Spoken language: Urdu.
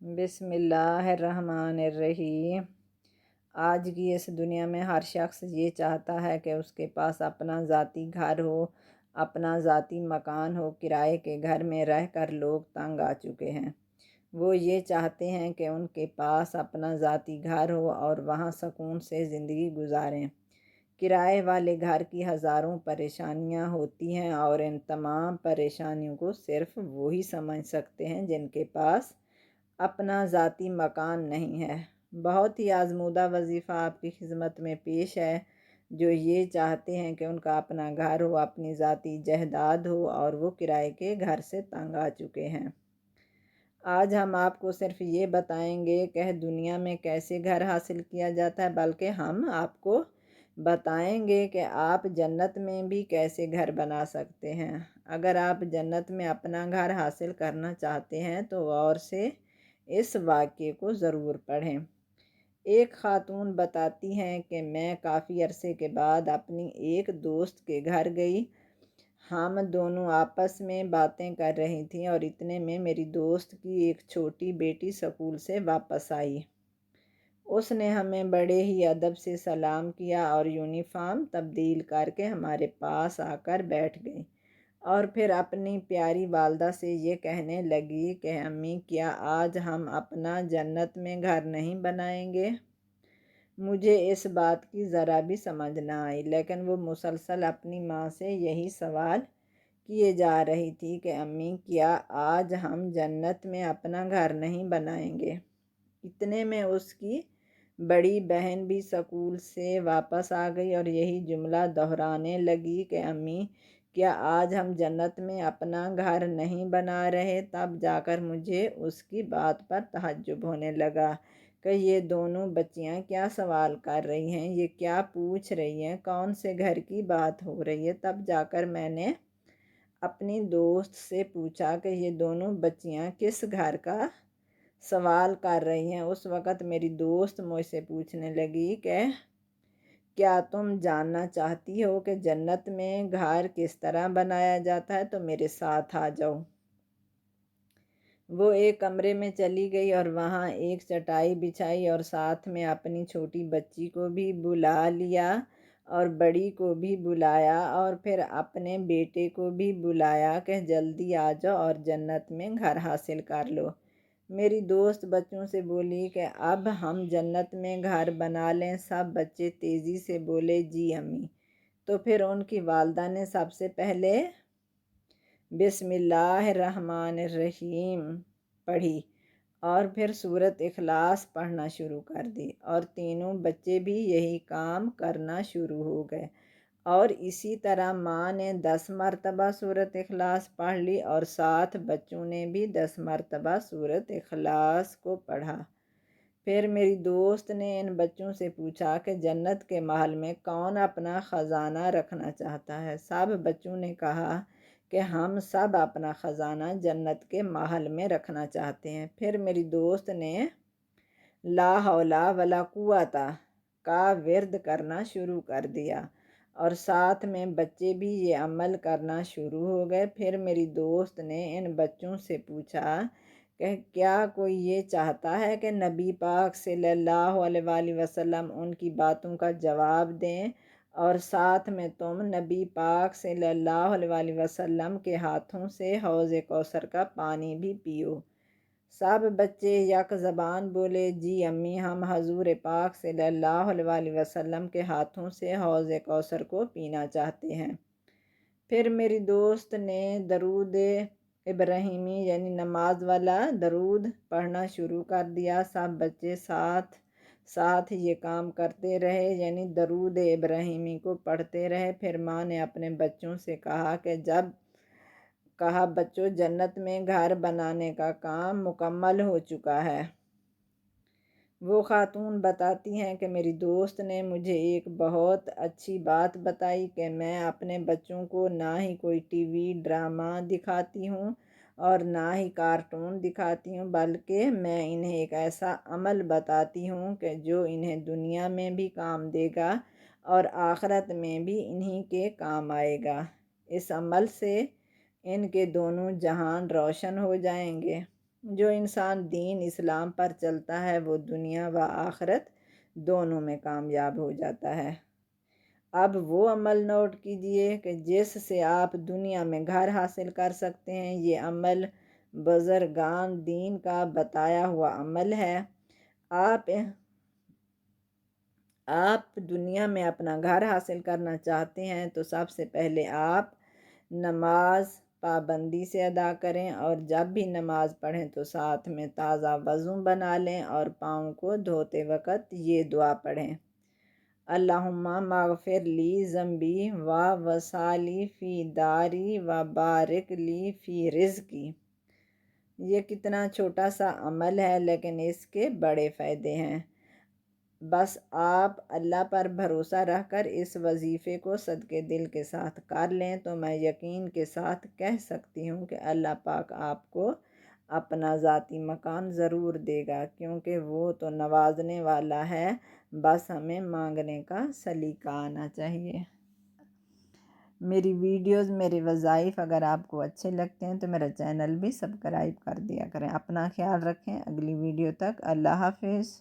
بسم اللہ الرحمن الرحیم۔ آج کی اس دنیا میں ہر شخص یہ چاہتا ہے کہ اس کے پاس اپنا ذاتی گھر ہو، اپنا ذاتی مکان ہو۔ کرائے کے گھر میں رہ کر لوگ تنگ آ چکے ہیں۔ وہ یہ چاہتے ہیں کہ ان کے پاس اپنا ذاتی گھر ہو اور وہاں سکون سے زندگی گزاریں۔ کرائے والے گھر کی ہزاروں پریشانیاں ہوتی ہیں اور ان تمام پریشانیوں کو صرف وہی سمجھ سکتے ہیں جن کے پاس اپنا ذاتی مکان نہیں ہے۔ بہت ہی آزمودہ وظیفہ آپ کی خدمت میں پیش ہے جو یہ چاہتے ہیں کہ ان کا اپنا گھر ہو، اپنی ذاتی جائیداد ہو اور وہ کرائے کے گھر سے تنگ آ چکے ہیں۔ آج ہم آپ کو صرف یہ بتائیں گے کہ دنیا میں کیسے گھر حاصل کیا جاتا ہے، بلکہ ہم آپ کو بتائیں گے کہ آپ جنت میں بھی کیسے گھر بنا سکتے ہیں۔ اگر آپ جنت میں اپنا گھر حاصل کرنا چاہتے ہیں تو غور سے اس واقعے کو ضرور پڑھیں۔ ایک خاتون بتاتی ہیں کہ میں کافی عرصے کے بعد اپنی ایک دوست کے گھر گئی۔ ہم دونوں آپس میں باتیں کر رہی تھیں اور اتنے میں میری دوست کی ایک چھوٹی بیٹی سکول سے واپس آئی۔ اس نے ہمیں بڑے ہی ادب سے سلام کیا اور یونیفارم تبدیل کر کے ہمارے پاس آ کر بیٹھ گئی اور پھر اپنی پیاری والدہ سے یہ کہنے لگی کہ امی، کیا آج ہم اپنا جنت میں گھر نہیں بنائیں گے؟ مجھے اس بات کی ذرا بھی سمجھ نہ آئی، لیکن وہ مسلسل اپنی ماں سے یہی سوال کیے جا رہی تھی کہ امی، کیا آج ہم جنت میں اپنا گھر نہیں بنائیں گے؟ اتنے میں اس کی بڑی بہن بھی سکول سے واپس آ گئی اور یہی جملہ دہرانے لگی کہ امی، کیا آج ہم جنت میں اپنا گھر نہیں بنا رہے؟ تب جا کر مجھے اس کی بات پر تعجب ہونے لگا کہ یہ دونوں بچیاں کیا سوال کر رہی ہیں، یہ کیا پوچھ رہی ہیں، کون سے گھر کی بات ہو رہی ہے۔ تب جا کر میں نے اپنی دوست سے پوچھا کہ یہ دونوں بچیاں کس گھر کا سوال کر رہی ہیں۔ اس وقت میری دوست مجھ سے پوچھنے لگی کہ کیا تم جاننا چاہتی ہو کہ جنت میں گھر کس طرح بنایا جاتا ہے؟ تو میرے ساتھ آ جاؤ۔ وہ ایک کمرے میں چلی گئی اور وہاں ایک چٹائی بچھائی اور ساتھ میں اپنی چھوٹی بچی کو بھی بلا لیا اور بڑی کو بھی بلایا اور پھر اپنے بیٹے کو بھی بلایا کہ جلدی آ جاؤ اور جنت میں گھر حاصل کر لو۔ میری دوست بچوں سے بولی کہ اب ہم جنت میں گھر بنا لیں؟ سب بچے تیزی سے بولے جی امی۔ تو پھر ان کی والدہ نے سب سے پہلے بسم اللہ الرحمن الرحیم پڑھی اور پھر سورۃ اخلاص پڑھنا شروع کر دی اور تینوں بچے بھی یہی کام کرنا شروع ہو گئے اور اسی طرح ماں نے 10 مرتبہ سورۃ اخلاص پڑھ لی اور ساتھ بچوں نے بھی 10 مرتبہ سورۃ اخلاص کو پڑھا۔ پھر میری دوست نے ان بچوں سے پوچھا کہ جنت کے محل میں کون اپنا خزانہ رکھنا چاہتا ہے؟ سب بچوں نے کہا کہ ہم سب اپنا خزانہ جنت کے محل میں رکھنا چاہتے ہیں۔ پھر میری دوست نے لا حول ولا قوت کا ورد کرنا شروع کر دیا اور ساتھ میں بچے بھی یہ عمل کرنا شروع ہو گئے۔ پھر میری دوست نے ان بچوں سے پوچھا کہ کیا کوئی یہ چاہتا ہے کہ نبی پاک صلی اللہ علیہ وآلہ وسلم ان کی باتوں کا جواب دیں اور ساتھ میں تم نبی پاک صلی اللہ علیہ وآلہ وسلم کے ہاتھوں سے حوض کوثر کا پانی بھی پیو؟ سب بچے یک زبان بولے جی امی، ہم حضور پاک صلی اللہ علیہ وآلہ وسلم کے ہاتھوں سے حوض کوثر کو پینا چاہتے ہیں۔ پھر میری دوست نے درود ابراہیمی یعنی نماز والا درود پڑھنا شروع کر دیا۔ سب بچے ساتھ یہ کام کرتے رہے یعنی درود ابراہیمی کو پڑھتے رہے۔ پھر ماں نے اپنے بچوں سے کہا کہ بچوں، جنت میں گھر بنانے کا کام مکمل ہو چکا ہے۔ وہ خاتون بتاتی ہیں کہ میری دوست نے مجھے ایک بہت اچھی بات بتائی کہ میں اپنے بچوں کو نہ ہی کوئی ٹی وی ڈرامہ دکھاتی ہوں اور نہ ہی کارٹون دکھاتی ہوں، بلکہ میں انہیں ایک ایسا عمل بتاتی ہوں کہ جو انہیں دنیا میں بھی کام دے گا اور آخرت میں بھی انہی کے کام آئے گا۔ اس عمل سے ان کے دونوں جہان روشن ہو جائیں گے۔ جو انسان دین اسلام پر چلتا ہے وہ دنیا و آخرت دونوں میں کامیاب ہو جاتا ہے۔ اب وہ عمل نوٹ کیجئے کہ جس سے آپ دنیا میں گھر حاصل کر سکتے ہیں۔ یہ عمل بزرگان دین کا بتایا ہوا عمل ہے۔ آپ دنیا میں اپنا گھر حاصل کرنا چاہتے ہیں تو سب سے پہلے آپ نماز پابندی سے ادا کریں، اور جب بھی نماز پڑھیں تو ساتھ میں تازہ وضو بنا لیں اور پاؤں کو دھوتے وقت یہ دعا پڑھیں: اللہم مغفر لی ذنبی و وسعلی فی داری و بارک لی فی رزقی۔ یہ کتنا چھوٹا سا عمل ہے لیکن اس کے بڑے فائدے ہیں۔ بس آپ اللہ پر بھروسہ رکھ کر اس وظیفے کو صدقے دل کے ساتھ کر لیں تو میں یقین کے ساتھ کہہ سکتی ہوں کہ اللہ پاک آپ کو اپنا ذاتی مکان ضرور دے گا، کیونکہ وہ تو نوازنے والا ہے، بس ہمیں مانگنے کا سلیقہ آنا چاہیے۔ میری ویڈیوز، میرے وظائف اگر آپ کو اچھے لگتے ہیں تو میرا چینل بھی سبسکرائب کر دیا کریں۔ اپنا خیال رکھیں، اگلی ویڈیو تک اللہ حافظ۔